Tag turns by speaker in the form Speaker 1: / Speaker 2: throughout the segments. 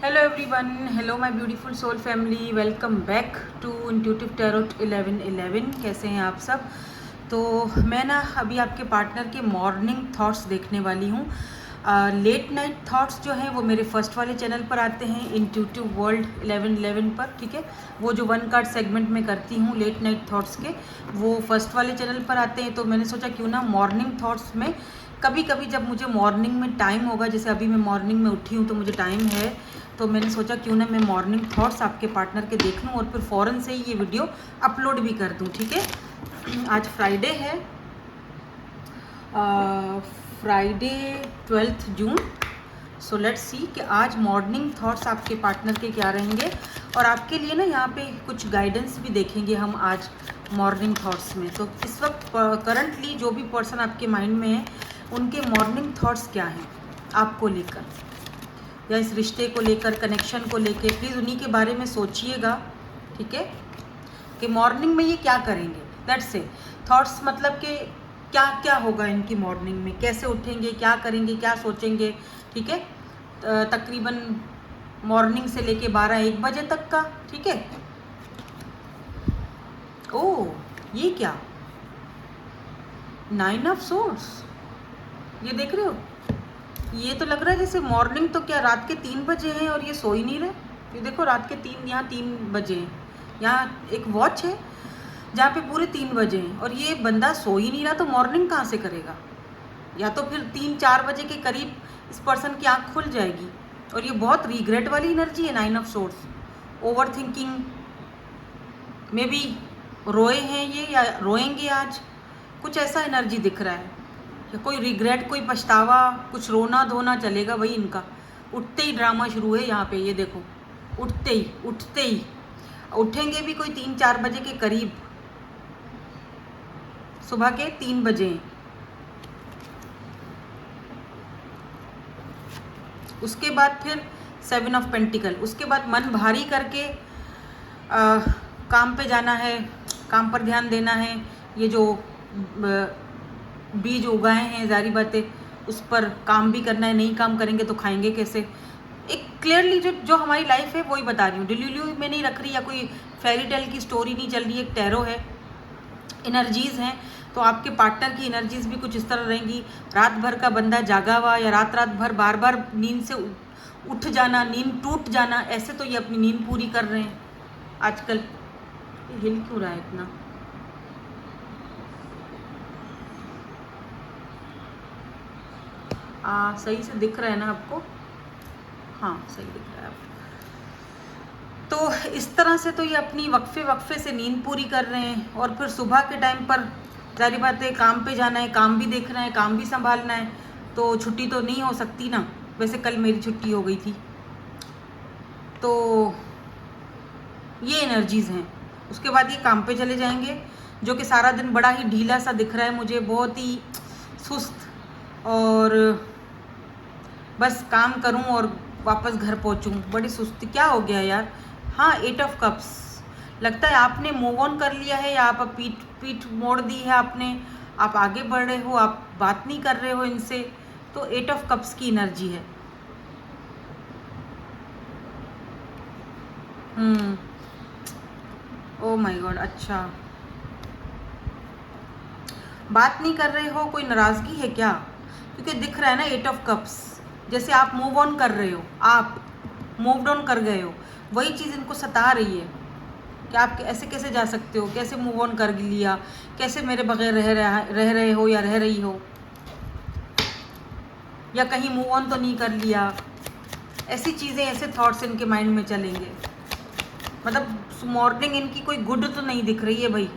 Speaker 1: Hello everyone, hello my beautiful soul family, welcome back to intuitive tarot 1111। कैसे हैं आप सब? तो मैं ना अभी आपके पार्टनर के मॉर्निंग थॉट्स देखने वाली हूँ। लेट नाइट थॉट्स जो हैं वो मेरे फर्स्ट वाले चैनल पर आते हैं, इंट्यूटिव वर्ल्ड 1111 पर। ठीक है, वो जो 1 कार्ड सेगमेंट में करती हूँ लेट नाइट थॉट्स के, वो फर्स्ट वाले चैनल पर आते हैं। तो मैंने सोचा क्यों ना मॉर्निंग थॉट्स में कभी कभी जब मुझे मॉर्निंग में टाइम होगा, जैसे अभी मैं मॉर्निंग में उठी हूँ तो मुझे टाइम है, तो मैंने सोचा क्यों ना मैं मॉर्निंग थॉट्स आपके पार्टनर के देख लूँ और फिर फ़ौरन से ही ये वीडियो अपलोड भी कर दूँ। ठीक है, आज फ्राइडे है, Friday 12 June. So let's see कि आज मॉर्निंग थॉट्स आपके पार्टनर के क्या रहेंगे, और आपके लिए ना यहाँ पे कुछ गाइडेंस भी देखेंगे हम आज मॉर्निंग थॉट्स में। तो इस वक्त करंटली जो भी पर्सन आपके माइंड में है, उनके मॉर्निंग थॉट्स क्या हैं आपको लेकर, या इस रिश्ते को लेकर, कनेक्शन को लेकर, प्लीज़ उन्हीं के बारे में सोचिएगा। ठीक है, कि मॉर्निंग में ये क्या करेंगे। दैट्स से थॉट्स मतलब कि क्या क्या होगा इनकी मॉर्निंग में, कैसे उठेंगे, क्या करेंगे, क्या सोचेंगे। ठीक है, तकरीबन मॉर्निंग से लेके 12-1 बजे तक का। ठीक है, ओह ये क्या, 9 ऑफ सोर्ड्स, ये देख रहे हो? ये तो लग रहा है जैसे मॉर्निंग तो क्या रात के 3 बजे हैं और ये सो ही नहीं रहे। ये देखो रात के 3, यहाँ 3 बजे हैं, यहाँ एक वॉच है जहाँ पे पूरे 3 बजे हैं और ये बंदा सो ही नहीं रहा, तो मॉर्निंग कहाँ से करेगा? या तो फिर 3-4 बजे के करीब इस पर्सन की आँख खुल जाएगी। और ये बहुत रिग्रेट वाली एनर्जी है, 9 ऑफ सोर्ड्स। ओवर थिंकिंग में भी रोए हैं ये या रोएंगे आज, कुछ ऐसा एनर्जी दिख रहा है। या कोई रिग्रेट, कोई पछतावा, कुछ रोना धोना चलेगा भाई इनका। उठते ही ड्रामा शुरू है यहाँ पे, ये देखो, उठते ही उठेंगे भी कोई 3-4 बजे के करीब, सुबह के 3 बजे। उसके बाद फिर 7 ऑफ पेंटिकल, उसके बाद मन भारी करके काम पे जाना है, काम पर ध्यान देना है। ये जो बीज उगाए हैं, जारी बातें, उस पर काम भी करना है। नहीं काम करेंगे तो खाएंगे कैसे? एक क्लियरली जो हमारी लाइफ है वही बता रही हूँ, डिल्यूल्यू में नहीं रख रही, या कोई फेरी टेल की स्टोरी नहीं चल रही। एक टैरो है, एनर्जीज़ हैं। तो आपके पार्टनर की एनर्जीज भी कुछ इस तरह रहेंगी। रात भर का बंदा जागा हुआ, या रात भर बार बार नींद से उठ जाना, नींद टूट जाना, ऐसे तो ये अपनी नींद पूरी कर रहे हैं आजकल। हिल क्यों रहा है इतना? सही से दिख रहा है ना आपको? हाँ सही दिख रहा है आपको। तो इस तरह से तो ये अपनी वक्फे से नींद पूरी कर रहे हैं, और फिर सुबह के टाइम पर जारी बात है काम पे जाना है, काम भी देखना है, काम भी संभालना है, तो छुट्टी तो नहीं हो सकती ना। वैसे कल मेरी छुट्टी हो गई थी। तो ये एनर्जीज़ हैं। उसके बाद ये काम पे चले जाएंगे, जो कि सारा दिन बड़ा ही ढीला सा दिख रहा है मुझे, बहुत ही सुस्त, और बस काम करूं और वापस घर पहुंचूं, बड़ी सुस्ती। क्या हो गया यार? हाँ, 8 ऑफ कप्स, लगता है आपने मूव ऑन कर लिया है, या आप पीठ मोड़ दी है आपने, आप आगे बढ़ रहे हो, आप बात नहीं कर रहे हो इनसे। तो 8 ऑफ कप्स की एनर्जी है। ओ माय गॉड, अच्छा बात नहीं कर रहे हो, कोई नाराज़गी है क्या? क्योंकि दिख रहा है ना 8 ऑफ कप्स, जैसे आप मूव ऑन कर रहे हो, आप मूव ऑन कर गए हो। वही चीज़ इनको सता रही है कि आप ऐसे कैसे जा सकते हो, कैसे मूव ऑन कर लिया, कैसे मेरे बगैर रह रहे हो या रह रही हो, या कहीं मूव ऑन तो नहीं कर लिया। ऐसी चीज़ें, ऐसे थॉट्स इनके माइंड में चलेंगे। मतलब मॉर्निंग इनकी कोई गुड तो नहीं दिख रही है भाई,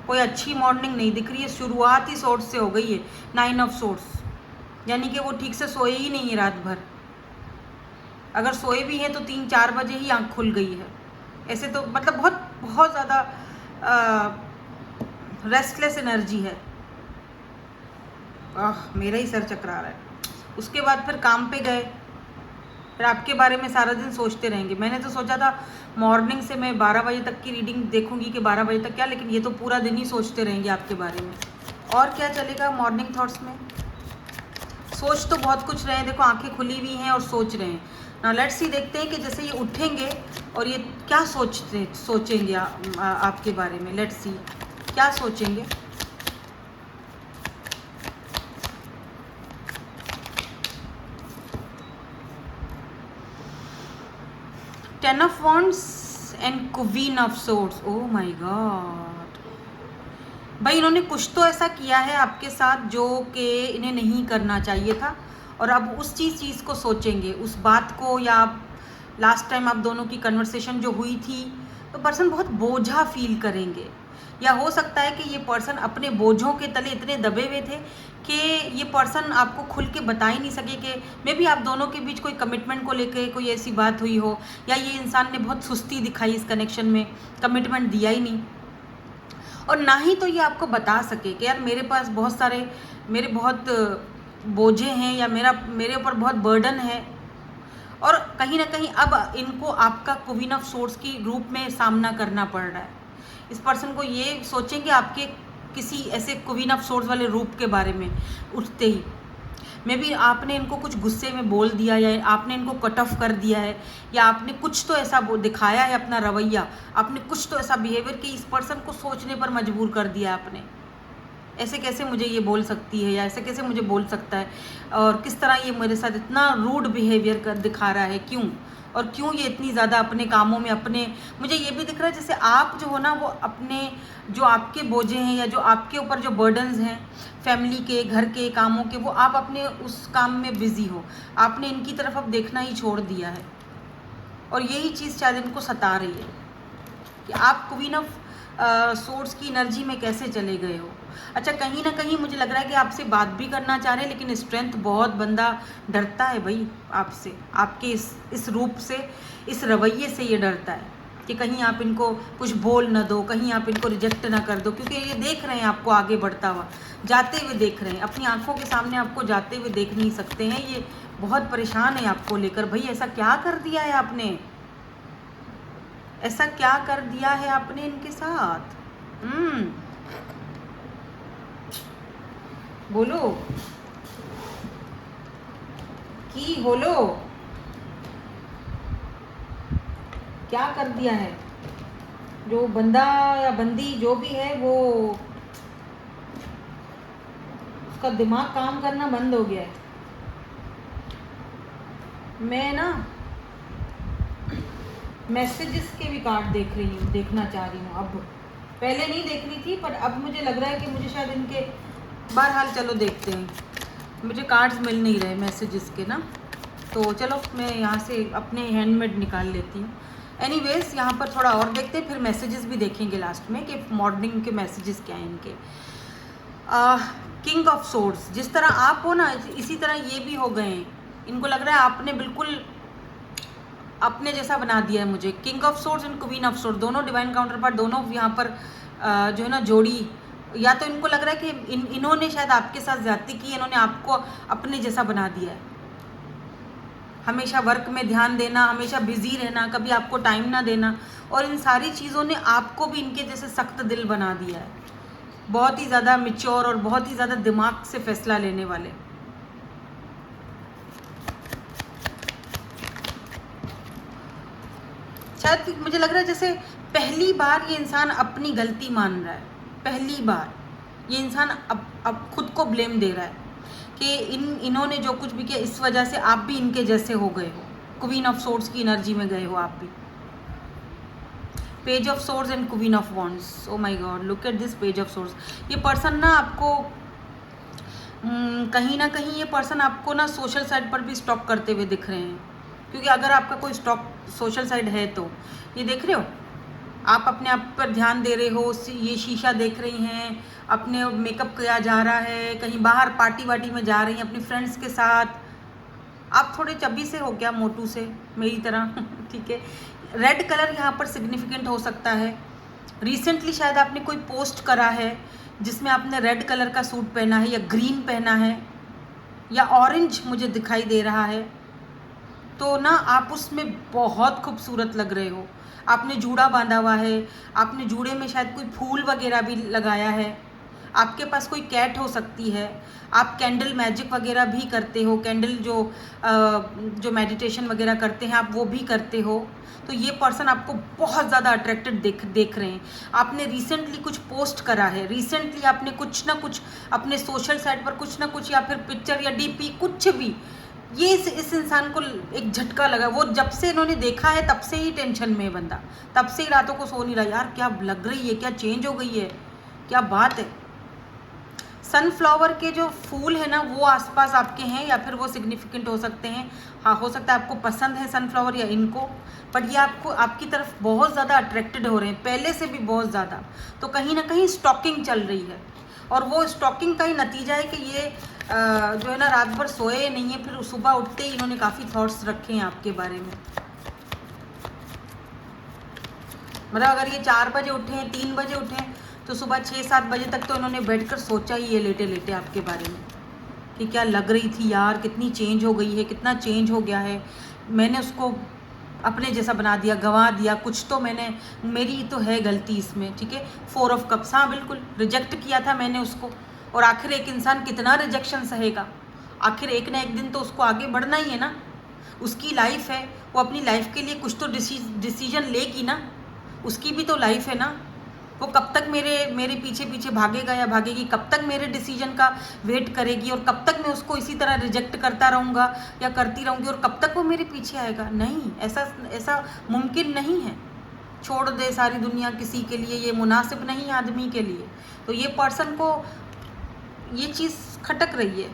Speaker 1: कोई अच्छी मॉर्निंग नहीं दिख रही है। शुरुआत ही सोर्स से हो गई है, 9 ऑफ सोर्स, यानी कि वो ठीक से सोए ही नहीं है रात भर। अगर सोए भी हैं तो 3-4 बजे ही आँख खुल गई है। ऐसे तो मतलब बहुत बहुत ज़्यादा रेस्टलेस एनर्जी है। मेरा ही सर चकरा रहा है। उसके बाद फिर काम पे गए, फिर आपके बारे में सारा दिन सोचते रहेंगे। मैंने तो सोचा था मॉर्निंग से मैं 12 बजे तक की रीडिंग देखूंगी कि 12 बजे तक क्या, लेकिन ये तो पूरा दिन ही सोचते रहेंगे आपके बारे में। और क्या चलेगा मॉर्निंग थॉट्स में? सोच तो बहुत कुछ रहे हैं, देखो आंखें खुली हुई हैं और सोच रहे हैं। ना लेट्स सी, देखते हैं कि जैसे ये उठेंगे और ये क्या सोचेंगे आपके बारे में। लेट्स सी क्या सोचेंगे। Ten of wands and queen of swords. Oh my God, भाई इन्होंने कुछ तो ऐसा किया है आपके साथ जो कि इन्हें नहीं करना चाहिए था, और अब उस चीज़ को सोचेंगे, उस बात को, या लास्ट टाइम आप दोनों की कन्वर्सेशन जो हुई थी, तो पर्सन बहुत बोझा फील करेंगे। या हो सकता है कि ये पर्सन अपने बोझों के तले इतने दबे हुए थे कि ये पर्सन आपको खुल के बता ही नहीं सके कि मे बी आप दोनों के बीच कोई कमिटमेंट को लेकर कोई ऐसी बात हुई हो, या ये इंसान ने बहुत सुस्ती दिखाई इस कनेक्शन में, कमिटमेंट दिया ही नहीं, और ना ही तो ये आपको बता सके कि यार मेरे पास मेरे बहुत बोझे हैं, या मेरे ऊपर बहुत बर्डन है। और कहीं ना कहीं अब इनको आपका क्वीन ऑफ सोर्ड्स की रूप में सामना करना पड़ रहा है। इस पर्सन को ये सोचेंगे आपके किसी ऐसे क्वीन ऑफ सोर्ड्स वाले रूप के बारे में उठते ही, मे बी आपने इनको कुछ गुस्से में बोल दिया, या आपने इनको कट ऑफ कर दिया है, या आपने कुछ तो ऐसा दिखाया है अपना रवैया, आपने कुछ तो ऐसा बिहेवियर कि इस पर्सन को सोचने पर मजबूर कर दिया आपने। ऐसे कैसे मुझे ये बोल सकती है, या ऐसे कैसे मुझे बोल सकता है, और किस तरह ये मेरे साथ इतना रूड बिहेवियर दिखा रहा है, क्यों, और क्यों ये इतनी ज़्यादा अपने कामों में मुझे ये भी दिख रहा है जैसे आप जो हो ना, वो अपने जो आपके बोझे हैं, या जो आपके ऊपर जो बर्डन्स हैं फैमिली के, घर के कामों के, वो आप अपने उस काम में बिजी हो, आपने इनकी तरफ अब देखना ही छोड़ दिया है। और यही चीज़ शायद इनको सता रही है कि आप क्वीन ऑफ सोर्ड्स की एनर्जी में कैसे चले गए हो। अच्छा, कहीं ना कहीं मुझे लग रहा है कि आपसे बात भी करना चाह रहे हैं, लेकिन स्ट्रेंथ बहुत, बंदा डरता है भाई आपसे, आपके इस रूप से, इस रवैये से ये डरता है कि कहीं आप इनको कुछ बोल ना दो, कहीं आप इनको रिजेक्ट ना कर दो, क्योंकि ये देख रहे हैं आपको आगे बढ़ता हुआ, जाते हुए देख रहे हैं, अपनी आंखों के सामने आपको जाते हुए देख नहीं सकते हैं। ये बहुत परेशान है आपको लेकर। भाई ऐसा क्या कर दिया है आपने, ऐसा क्या कर दिया है आपने इनके साथ? बोलो कि बोलो, क्या कर दिया है? जो बंदा या बंदी जो भी है, वो उसका दिमाग काम करना बंद हो गया है। मैं ना मैसेजेस के भी कार्ड देखना चाह रही हूँ अब। पहले नहीं देख रही थी, पर अब मुझे लग रहा है कि मुझे शायद इनके, बहरहाल चलो देखते हैं। मुझे कार्ड्स मिल नहीं रहे मैसेजेस के ना, तो चलो मैं यहाँ से अपने हैंडमेड निकाल लेती हूँ। एनीवेज, यहाँ पर थोड़ा और देखते हैं, फिर मैसेजेस भी देखेंगे लास्ट में कि मॉर्निंग के मैसेजेस क्या हैं इनके। किंग ऑफ सोर्ड्स, जिस तरह आप हो ना, इसी तरह ये भी हो गए हैं। इनको लग रहा है आपने बिल्कुल अपने जैसा बना दिया है मुझे। King of swords and queen of swords, दोनों डिवाइन काउंटर पार्ट, दोनों यहाँ पर जो है ना जोड़ी, या तो इनको लग रहा है कि इन्होंने शायद आपके साथ ज्यादती की, इन्होंने आपको अपने जैसा बना दिया है। हमेशा वर्क में ध्यान देना, हमेशा बिजी रहना, कभी आपको टाइम ना देना, और इन सारी चीज़ों ने आपको भी इनके जैसे सख्त दिल बना दिया है। बहुत ही ज़्यादा मैच्योर और बहुत ही ज़्यादा दिमाग से फैसला लेने वाले। शायद मुझे लग रहा है जैसे पहली बार ये इंसान अपनी गलती मान रहा है, पहली बार ये इंसान अब खुद को ब्लेम दे रहा है कि इन्होंने जो कुछ भी किया, इस वजह से आप भी इनके जैसे हो गए हो, क्वीन ऑफ सोर्ड्स की एनर्जी में गए हो आप भी। Page of swords and queen of wands, oh my God, look at this page of swords. ये पर्सन ना आपको कहीं ना कहीं, ये पर्सन आपको ना सोशल साइड पर भी स्टॉक करते हुए दिख रहे हैं, क्योंकि अगर आपका कोई स्टॉक सोशल साइड है तो ये देख रहे हो, आप अपने आप पर ध्यान दे रहे हो, ये शीशा देख रही हैं, अपने मेकअप किया जा रहा है, कहीं बाहर पार्टी वार्टी में जा रही हैं अपनी फ्रेंड्स के साथ। आप थोड़े चब्बी से हो क्या, मोटू से, मेरी तरह ठीक है। रेड कलर यहाँ पर सिग्निफिकेंट हो सकता है। रिसेंटली शायद आपने कोई पोस्ट करा है जिसमें आपने रेड कलर का सूट पहना है, या ग्रीन पहना है, या ऑरेंज मुझे दिखाई दे रहा है, तो ना आप उसमें बहुत खूबसूरत लग रहे हो। आपने जूड़ा बांधा हुआ है, आपने जूड़े में शायद कोई फूल वगैरह भी लगाया है, आपके पास कोई कैट हो सकती है, आप कैंडल मैजिक वगैरह भी करते हो, कैंडल जो मेडिटेशन वगैरह करते हैं आप वो भी करते हो, तो ये पर्सन आपको बहुत ज़्यादा अट्रैक्टेड देख रहे हैं। आपने रिसेंटली कुछ पोस्ट करा है, रिसेंटली आपने कुछ ना कुछ अपने सोशल साइट पर कुछ ना कुछ, या फिर पिक्चर या डीपी कुछ भी, ये इस इंसान को एक झटका लगा। वो जब से इन्होंने देखा है तब से ही टेंशन में है बंदा, तब से ही रातों को सो नहीं रहा, यार क्या लग रही है, क्या चेंज हो गई है, क्या बात है। सनफ्लावर के जो फूल है ना वो आसपास आपके हैं, या फिर वो सिग्निफिकेंट हो सकते हैं। हाँ, हो सकता है आपको पसंद है सनफ्लावर या इनको, बट ये आपको आपकी तरफ बहुत ज़्यादा अट्रैक्टेड हो रहे हैं, पहले से भी बहुत ज़्यादा। तो कहीं ना कहीं स्टॉकिंग चल रही है, और वो स्टॉकिंग का ही नतीजा है कि ये जो है ना रात भर सोए नहीं है, फिर सुबह उठते ही इन्होंने काफ़ी थॉट्स रखे हैं आपके बारे में। मतलब अगर ये 4 बजे उठे हैं, 3 बजे उठे हैं, तो सुबह 6-7 बजे तक तो इन्होंने बैठकर सोचा ही है लेटे लेटे आपके बारे में, कि क्या लग रही थी यार, कितनी चेंज हो गई है, कितना चेंज हो गया है, मैंने उसको अपने जैसा बना दिया, गंवा दिया, कुछ तो मेरी तो है गलती इसमें, ठीक है। 4 ऑफ कप्स, हाँ बिल्कुल, रिजेक्ट किया था मैंने उसको, और आखिर एक इंसान कितना रिजेक्शन सहेगा, आखिर एक ना एक दिन तो उसको आगे बढ़ना ही है ना, उसकी लाइफ है, वो अपनी लाइफ के लिए कुछ तो डिसीजन लेगी ना, उसकी भी तो लाइफ है ना। वो कब तक मेरे पीछे पीछे भागेगा या भागेगी, कब तक मेरे डिसीजन का वेट करेगी, और कब तक मैं उसको इसी तरह रिजेक्ट करता रहूँगा या करती रहूँगी, और कब तक वो मेरे पीछे आएगा। नहीं, ऐसा मुमकिन नहीं है। छोड़ दे सारी दुनिया किसी के लिए, ये मुनासिब नहीं आदमी के लिए। तो ये पर्सन को ये चीज़ खटक रही है।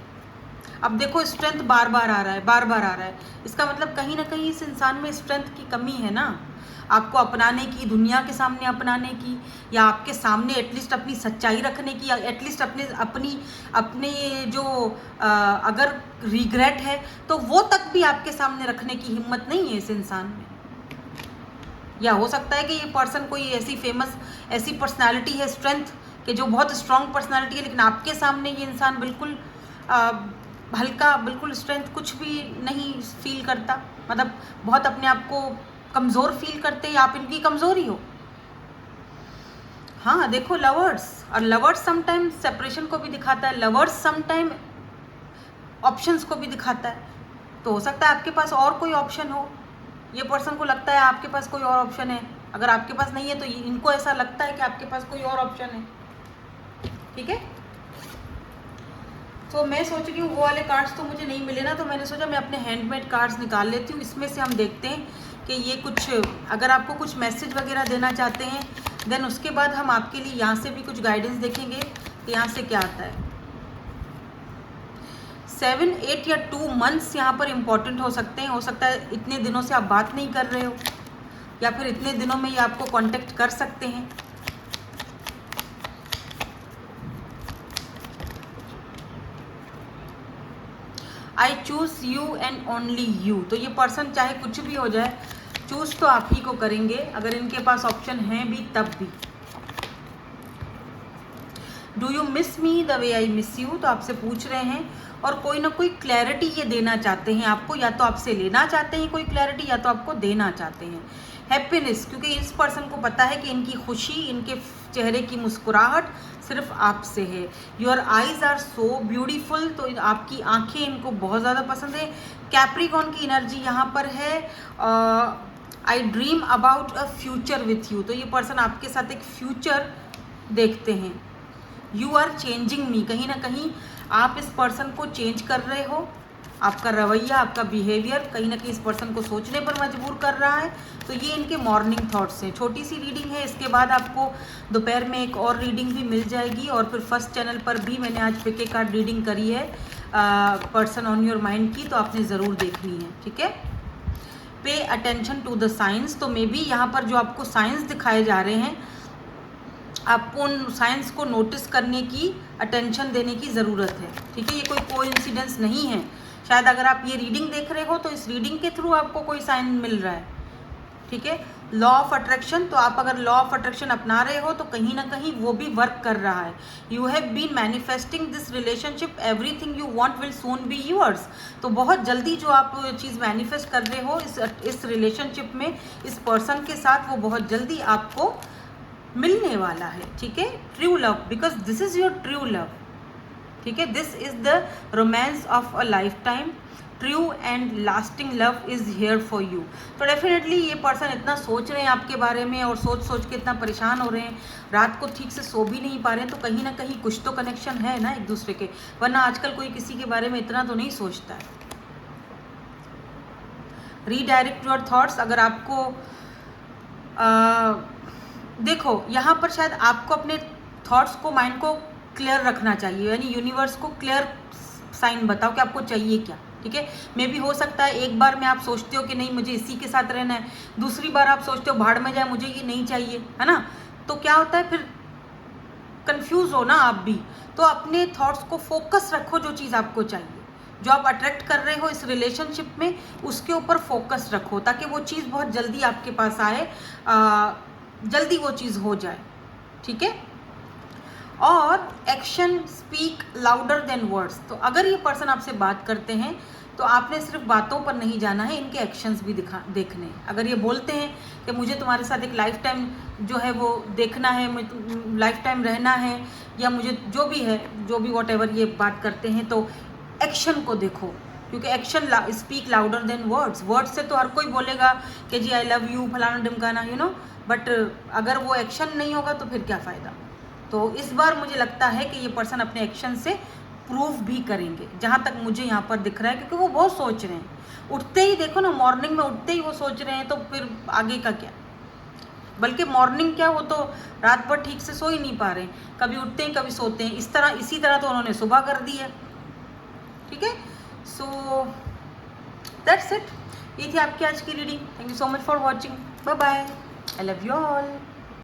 Speaker 1: अब देखो स्ट्रेंथ बार बार आ रहा है, बार बार आ रहा है, इसका मतलब कहीं ना कहीं इस इंसान में स्ट्रेंथ की कमी है ना, आपको अपनाने की, दुनिया के सामने अपनाने की, या आपके सामने एटलीस्ट अपनी सच्चाई रखने की, या एटलीस्ट अपने जो अगर रिग्रेट है तो वो तक भी आपके सामने रखने की हिम्मत नहीं है इस इंसान में। या हो सकता है कि ये पर्सन कोई ऐसी पर्सनालिटी है, स्ट्रेंथ कि जो बहुत स्ट्रांग पर्सनालिटी है, लेकिन आपके सामने ये इंसान बिल्कुल हल्का, बिल्कुल स्ट्रेंथ कुछ भी नहीं फील करता, मतलब बहुत अपने आप को कमज़ोर फील करते हैं, आप इनकी कमज़ोरी हो। हाँ देखो लवर्स, और लवर्स समटाइम सेपरेशन को भी दिखाता है, लवर्स समटाइम ऑप्शंस को भी दिखाता है। तो हो सकता है आपके पास और कोई ऑप्शन हो, ये पर्सन को लगता है आपके पास कोई और ऑप्शन है, अगर आपके पास नहीं है तो इनको ऐसा लगता है कि आपके पास कोई और ऑप्शन है, ठीक है। तो मैं सोच रही हूँ वो वाले कार्ड्स तो मुझे नहीं मिले ना, तो मैंने सोचा मैं अपने हैंडमेड कार्ड्स निकाल लेती हूँ, इसमें से हम देखते हैं कि ये कुछ, अगर आपको कुछ मैसेज वगैरह देना चाहते हैं, देन उसके बाद हम आपके लिए यहाँ से भी कुछ गाइडेंस देखेंगे कि यहाँ से क्या आता है। 7, 8 या 2 मंथ्स यहाँ पर इम्पॉर्टेंट हो सकते हैं। हो सकता है इतने दिनों से आप बात नहीं कर रहे हो, या फिर इतने दिनों में ये आपको कांटेक्ट कर सकते हैं। I choose you and only you, तो ये पर्सन चाहे कुछ भी हो जाए, चूज तो आप ही को करेंगे, अगर इनके पास ऑप्शन है भी तब भी। Do you miss me the way I miss you, तो आपसे पूछ रहे हैं, और कोई ना कोई क्लैरिटी ये देना चाहते हैं आपको, या तो आपसे लेना चाहते हैं कोई क्लैरिटी, या तो आपको देना चाहते हैं हैप्पीनेस, क्योंकि इस पर्सन को पता है कि इनकी खुशी, इनके चेहरे की मुस्कुराहट सिर्फ आपसे है। Your eyes are so beautiful, तो आपकी आंखें इनको बहुत ज़्यादा पसंद है। कैप्रिकॉर्न की एनर्जी यहाँ पर है। आई dream about a future with you, तो ये पर्सन आपके साथ एक फ्यूचर देखते हैं। यू आर चेंजिंग मी, कहीं ना कहीं आप इस पर्सन को चेंज कर रहे हो, आपका रवैया, आपका बिहेवियर कहीं ना कहीं इस पर्सन को सोचने पर मजबूर कर रहा है। तो ये इनके मॉर्निंग थॉट्स हैं। छोटी सी रीडिंग है, इसके बाद आपको दोपहर में एक और रीडिंग भी मिल जाएगी, और फिर फर्स्ट चैनल पर भी मैंने आज पिके कार्ड रीडिंग करी है पर्सन ऑन योर माइंड की, तो आपने ज़रूर देखनी है, ठीक है। Pay attention to the science, तो मे बी यहाँ पर जो आपको साइंस दिखाए जा रहे हैं, आपको उन साइंस को नोटिस करने की, अटेंशन देने की ज़रूरत है, ठीक है। ये कोई कोइंसिडेंस नहीं है। शायद अगर आप ये रीडिंग देख रहे हो तो इस रीडिंग के थ्रू आपको कोई साइन मिल रहा है, ठीक है। लॉ ऑफ अट्रैक्शन, तो आप अगर लॉ ऑफ अट्रैक्शन अपना रहे हो तो कहीं ना कहीं वो भी वर्क कर रहा है। You have been manifesting this relationship, everything you want will soon be yours, तो बहुत जल्दी जो आप चीज़ मैनिफेस्ट कर रहे हो इस रिलेशनशिप में, इस पर्सन के साथ, वो बहुत जल्दी आपको मिलने वाला है, ठीक है, true love, because this is your true love, ठीक है, this is the romance of a life time, true and lasting love is here for you. तो डेफिनेटली ये पर्सन इतना सोच रहे हैं आपके बारे में और सोच सोच के इतना परेशान हो रहे हैं, रात को ठीक से सो भी नहीं पा रहे हैं, तो कहीं ना कहीं कुछ तो कनेक्शन है ना एक दूसरे के, वरना आजकल कोई किसी के बारे में इतना तो नहीं सोचता है। रीडायरेक्ट योर थॉट्स, अगर आपको देखो यहाँ पर शायद आपको अपने थॉट्स को, माइंड को क्लियर रखना चाहिए, यानी यूनिवर्स को क्लियर साइन बताओ कि आपको चाहिए क्या, ठीक है। मे भी हो सकता है एक बार में आप सोचते हो कि नहीं मुझे इसी के साथ रहना है, दूसरी बार आप सोचते हो भाड़ में जाए मुझे ये नहीं चाहिए, है ना। तो क्या होता है फिर कंफ्यूज हो ना आप भी। तो अपने थॉट्स को फोकस रखो, जो चीज़ आपको चाहिए, जो आप अट्रैक्ट कर रहे हो इस रिलेशनशिप में, उसके ऊपर फोकस रखो ताकि वो चीज़ बहुत जल्दी आपके पास आए, जल्दी वो चीज़ हो जाए, ठीक है। और action speak louder than words, तो अगर ये पर्सन आपसे बात करते हैं तो आपने सिर्फ बातों पर नहीं जाना है, इनके एक्शंस भी देखने हैं। अगर ये बोलते हैं कि मुझे तुम्हारे साथ एक लाइफ टाइम जो है वो देखना है, मुझे लाइफ टाइम रहना है, या मुझे जो भी है, जो भी वॉट एवर ये बात करते हैं, तो एक्शन को देखो, क्योंकि action speak louder than words. Words से तो हर कोई बोलेगा कि जी आई लव यू फलाना ढिमकाना, यू नो, बट अगर वो एक्शन नहीं होगा तो फिर क्या फ़ायदा। तो इस बार मुझे लगता है कि ये पर्सन अपने एक्शन से प्रूव भी करेंगे, जहाँ तक मुझे यहाँ पर दिख रहा है, क्योंकि वो बहुत सोच रहे हैं। उठते ही देखो ना, मॉर्निंग में उठते ही वो सोच रहे हैं, तो फिर आगे का क्या। बल्कि मॉर्निंग क्या, वो तो रात भर ठीक से सो ही नहीं पा रहे, कभी उठते हैं कभी सोते हैं, इसी तरह तो उन्होंने सुबह कर दी है, ठीक है। सो दैट्स इट, ये थी आपकी आज की reading. Thank you so much for watching, bye bye, I love you all.